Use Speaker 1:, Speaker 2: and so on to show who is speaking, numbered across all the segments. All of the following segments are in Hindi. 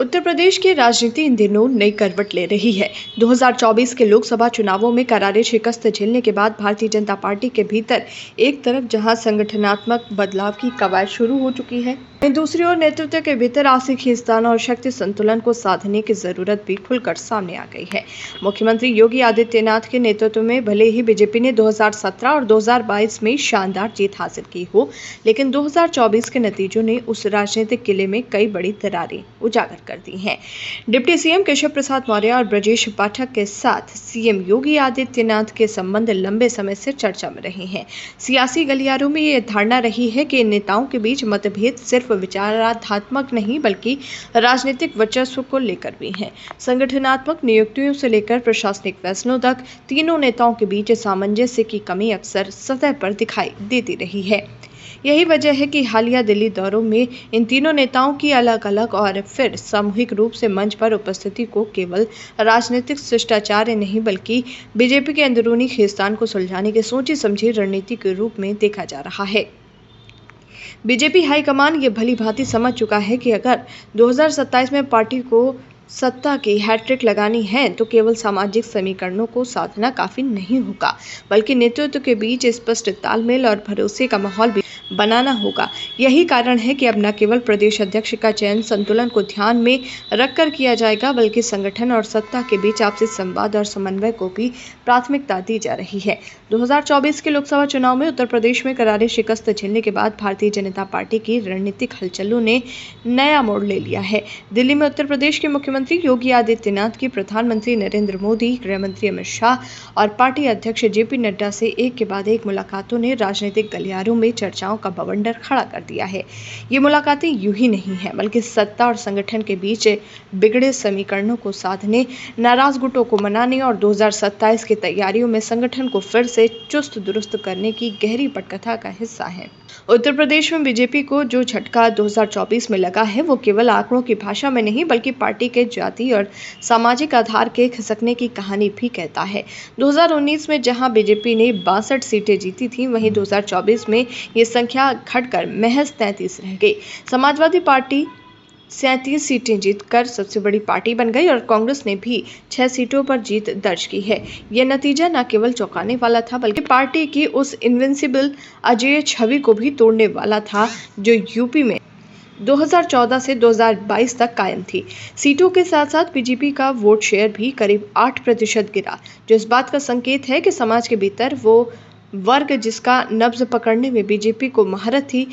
Speaker 1: उत्तर प्रदेश की राजनीति इन दिनों नई करवट ले रही है। 2024 के लोकसभा चुनावों में करारी शिकस्त झेलने के बाद भारतीय जनता पार्टी के भीतर एक तरफ जहां संगठनात्मक बदलाव की कवायद शुरू हो चुकी है, वहीं दूसरी ओर नेतृत्व के भीतर आपसी खींचतान और शक्ति संतुलन को साधने की जरूरत भी खुलकर सामने आ गई है। मुख्यमंत्री योगी आदित्यनाथ के नेतृत्व में भले ही बीजेपी ने 2017 और 2022 में शानदार जीत हासिल की हो, लेकिन 2024 के नतीजों ने उस राजनीतिक किले में कई बड़ी दरारें उजागर कर दी हैं। डिप्टी सीएम केशव प्रसाद मौर्य और ब्रजेश पाठक के साथ सीएम योगी आदित्यनाथ के संबंध लंबे समय से चर्चा में रहे हैं। सियासी गलियारों में ये धारणा रही है कि इन नेताओं के बीच मतभेद सिर्फ विचारात्मक नहीं बल्कि राजनीतिक वर्चस्व को लेकर भी हैं। संगठनात्मक नियुक्तियों से लेकर प्रशासनिक फैसलों तक तीनों नेताओं के बीच सामंजस्य की कमी अक्सर सतह पर दिखाई देती रही है। यही वजह है कि हालिया दिल्ली दौरों में इन तीनों नेताओं की अलग अलग और फिर सामूहिक रूप से मंच पर उपस्थिति को केवल राजनीतिक शिष्टाचार नहीं बल्कि बीजेपी के अंदरूनी खींचतान को सुलझाने की सोची समझी रणनीति के रूप में देखा जा रहा है। बीजेपी हाईकमान ये भली भांति समझ चुका है कि अगर 2027 में पार्टी को सत्ता की हैट्रिक लगानी है तो केवल सामाजिक समीकरणों को साधना काफी नहीं होगा, बल्कि नेतृत्व के बीच स्पष्ट तालमेल और भरोसे का माहौल भी बनाना होगा। यही कारण है कि अब न केवल प्रदेश अध्यक्ष का चयन संतुलन को ध्यान में रखकर किया जाएगा, बल्कि संगठन और सत्ता के बीच आपसी संवाद और समन्वय को भी प्राथमिकता दी जा रही है। 2024 के लोकसभा चुनाव में उत्तर प्रदेश में करारी शिकस्त झेलने के बाद भारतीय जनता पार्टी की रणनीतिक हलचलों ने नया मोड़ ले लिया है। दिल्ली में उत्तर प्रदेश के मुख्यमंत्री योगी आदित्यनाथ की प्रधानमंत्री नरेंद्र मोदी, गृहमंत्री अमित शाह और पार्टी अध्यक्ष जेपी नड्डा से एक के बाद एक मुलाकातों ने राजनीतिक गलियारों में चर्चाओं का बवंडर खड़ा कर दिया है। ये मुलाकातें यूं ही नहीं है बल्कि सत्ता और संगठन के बीच बिगड़े समीकरणों को साधने, नाराज गुटों को मनाने और 2027 की तैयारियों में संगठन को फिर से चुस्त दुरुस्त करने की गहरी पटकथा का हिस्सा है। उत्तर प्रदेश में बीजेपी को जो झटका 2024 में लगा है वो केवल आंकड़ों की भाषा में नहीं बल्कि पार्टी के जाति और सामाजिक आधार के खिसकने की कहानी भी कहता है। 2019 में जहां बीजेपी ने 62 सीटें जीती थी, वहीं 2024 में ये संख्या घटकर महज 33 रह गई। समाजवादी पार्टी 37 सीटें जीतकर सबसे बड़ी पार्टी बन गई और कांग्रेस ने भी 6 सीटों पर जीत दर्ज की है। यह नतीजा न केवल चौंकाने वाला था बल्कि पार्टी की उस इनविंसिबल अजेय छवि को भी तोड़ने वाला था जो यूपी में 2014 से 2022 तक कायम थी। सीटों के साथ साथ बीजेपी का वोट शेयर भी करीब 8% गिरा, जो इस बात का संकेत है कि समाज के भीतर वो वर्ग जिसका नब्ज पकड़ने में बीजेपी को महारत थी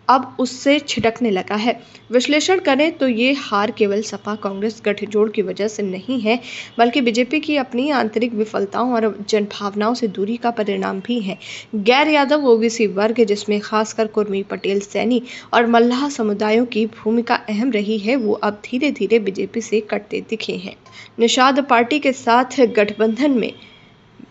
Speaker 1: अब उससे छिटकने लगा है। विश्लेषण करें तो ये हार केवल सपा कांग्रेस गठजोड़ की वजह से नहीं है बल्कि बीजेपी की अपनी आंतरिक विफलताओं और जनभावनाओं से दूरी का परिणाम भी है। गैर यादव ओबीसी वर्ग जिसमें खासकर कुर्मी, पटेल, सैनी और मल्लाह समुदायों की भूमिका अहम रही है, वो अब धीरे धीरे बीजेपी से कटते दिखे हैं। निषाद पार्टी के साथ गठबंधन में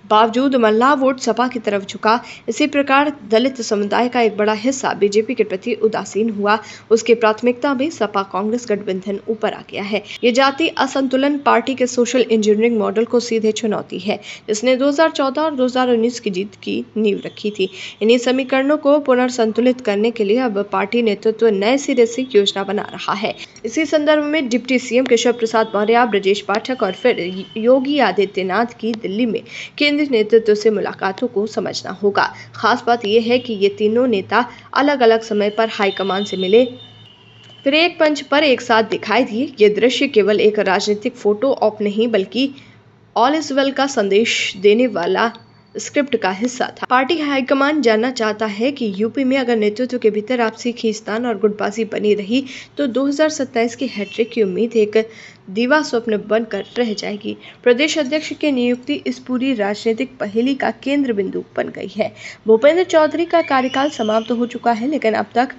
Speaker 1: बावजूद मल्लाह वोट सपा की तरफ झुका। इसी प्रकार दलित समुदाय का एक बड़ा हिस्सा बीजेपी के प्रति उदासीन हुआ। उसकी प्राथमिकता में सपा कांग्रेस गठबंधन ऊपर आ गया है। ये जाति असंतुलन पार्टी के सोशल इंजीनियरिंग मॉडल को सीधे चुनौती है, जिसने 2014 और 2019 की जीत की नींव रखी थी। इन्हीं समीकरणों को पुनर्संतुलित करने के लिए अब पार्टी नेतृत्व नए सिरे से योजना बना रहा है। इसी संदर्भ में डिप्टी सीएम केशव प्रसाद मौर्य, ब्रजेश पाठक और फिर योगी आदित्यनाथ की दिल्ली में केंद्रीय नेतृत्व से मुलाकातों को समझना होगा। खास बात यह है कि ये तीनों नेता अलग अलग समय पर हाईकमान से मिले, फिर एक मंच पर एक साथ दिखाई दिए। ये दृश्य केवल एक राजनीतिक फोटो ऑप नहीं बल्कि ऑल इज वेल का संदेश देने वाला स्क्रिप्ट का हिस्सा था। पार्टी हाईकमान जानना चाहता है कि यूपी में अगर नेतृत्व के भीतर आपसी खींचतान और गुटबाजी बनी रही तो 2027 की हैट्रिक की उम्मीद एक दीवा स्वप्न बनकर रह जाएगी। प्रदेश अध्यक्ष की नियुक्ति इस पूरी राजनीतिक पहेली का केंद्र बिंदु बन गई है। भूपेंद्र चौधरी का कार्यकाल समाप्त हो चुका है, लेकिन अब तक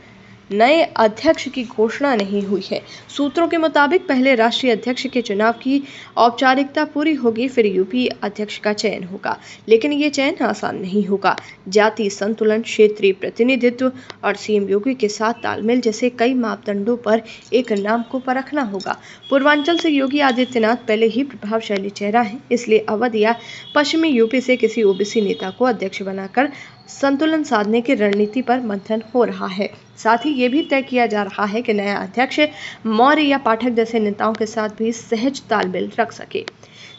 Speaker 1: नए अध्यक्ष की घोषणा नहीं हुई है। सूत्रों के मुताबिक पहले राष्ट्रीय अध्यक्ष के चुनाव की औपचारिकता पूरी होगी, फिर यूपी अध्यक्ष का चयन होगा, लेकिन ये चयन आसान नहीं होगा। जाति संतुलन, क्षेत्रीय प्रतिनिधित्व और सीएम योगी के साथ तालमेल जैसे कई मापदंडों पर एक नाम को परखना होगा। पूर्वांचल से योगी आदित्यनाथ पहले ही प्रभावशाली चेहरा है, इसलिए अवध या पश्चिमी यूपी से किसी ओबीसी नेता को अध्यक्ष बनाकर संतुलन साधने की रणनीति पर मंथन हो रहा है। साथ ही ये भी तय किया जा रहा है कि नया अध्यक्ष मौर्य या पाठक जैसे नेताओं के साथ भी सहज तालमेल रख सके।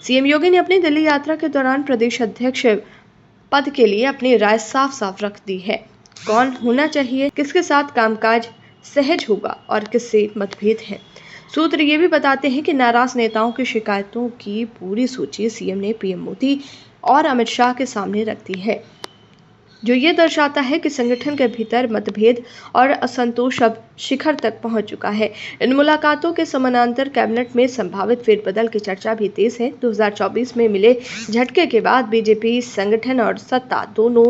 Speaker 1: सीएम योगी ने अपनी दिल्ली यात्रा के दौरान प्रदेश अध्यक्ष पद के लिए अपनी राय साफ साफ रख दी है। कौन होना चाहिए, किसके साथ कामकाज सहज होगा और किससे मतभेद है। सूत्र ये भी बताते हैं कि नाराज नेताओं की शिकायतों की पूरी सूची सीएम ने पीएम मोदी और अमित शाह के सामने रख दी है, जो ये दर्शाता है कि संगठन के भीतर मतभेद और असंतोष अब शिखर तक पहुंच चुका है। इन मुलाकातों के समानांतर कैबिनेट में संभावित फेरबदल की चर्चा भी तेज है। 2024 में मिले झटके के बाद बीजेपी संगठन और सत्ता दोनों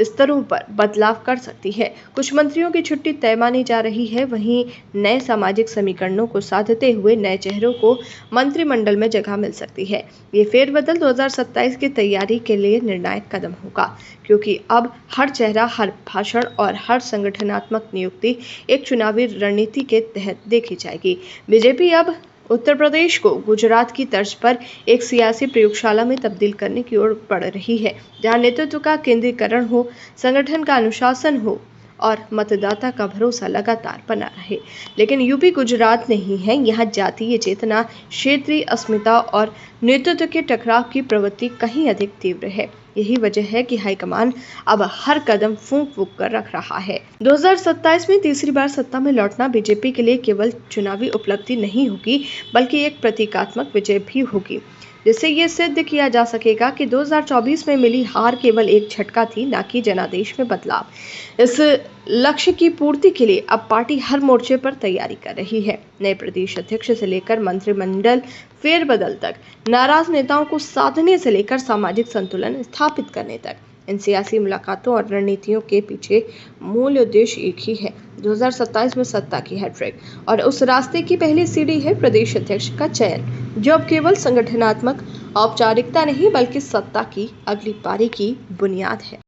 Speaker 1: स्तरों पर बदलाव कर सकती है। कुछ मंत्रियों की छुट्टी तय मानी जा रही है, वहीं नए सामाजिक समीकरणों को साधते हुए नए चेहरों को मंत्रिमंडल में जगह मिल सकती है। ये फेरबदल 2027 की तैयारी के लिए निर्णायक कदम होगा, क्योंकि अब हर चेहरा, हर भाषण और हर संगठनात्मक नियुक्ति एक चुनावी रणनीति के तहत देखी जाएगी। बीजेपी अब उत्तर प्रदेश को गुजरात की तर्ज पर एक सियासी प्रयोगशाला में तब्दील करने की ओर बढ़ रही है, जहां नेतृत्व का केंद्रीकरण हो, संगठन का अनुशासन हो और मतदाता का भरोसा लगातार बना रहे। लेकिन यूपी गुजरात नहीं है, यहाँ जातीय चेतना, क्षेत्रीय अस्मिता और नेतृत्व के टकराव की प्रवृत्ति कहीं अधिक तीव्र है। यही वजह है कि हाईकमान अब हर कदम फूंक फूंक कर रख रहा है। 2027 में तीसरी बार सत्ता में लौटना बीजेपी के लिए केवल चुनावी उपलब्धि नहीं होगी, बल्कि एक प्रतीकात्मक विजय भी होगी, जिससे ये सिद्ध किया जा सकेगा कि 2024 में मिली हार केवल एक झटका थी, न कि जनादेश में बदलाव। इस लक्ष्य की पूर्ति के लिए अब पार्टी हर मोर्चे पर तैयारी कर रही है। नए प्रदेश अध्यक्ष से लेकर मंत्रिमंडल फेरबदल तक, नाराज नेताओं को साधने से लेकर सामाजिक संतुलन स्थापित करने तक, इन सियासी मुलाकातों और रणनीतियों के पीछे मूल उद्देश्य एक ही है, 2027 में सत्ता की हैट्रिक। और उस रास्ते की पहली सीढ़ी है प्रदेश अध्यक्ष का चयन, जो अब केवल संगठनात्मक औपचारिकता नहीं, बल्कि सत्ता की अगली पारी की बुनियाद है।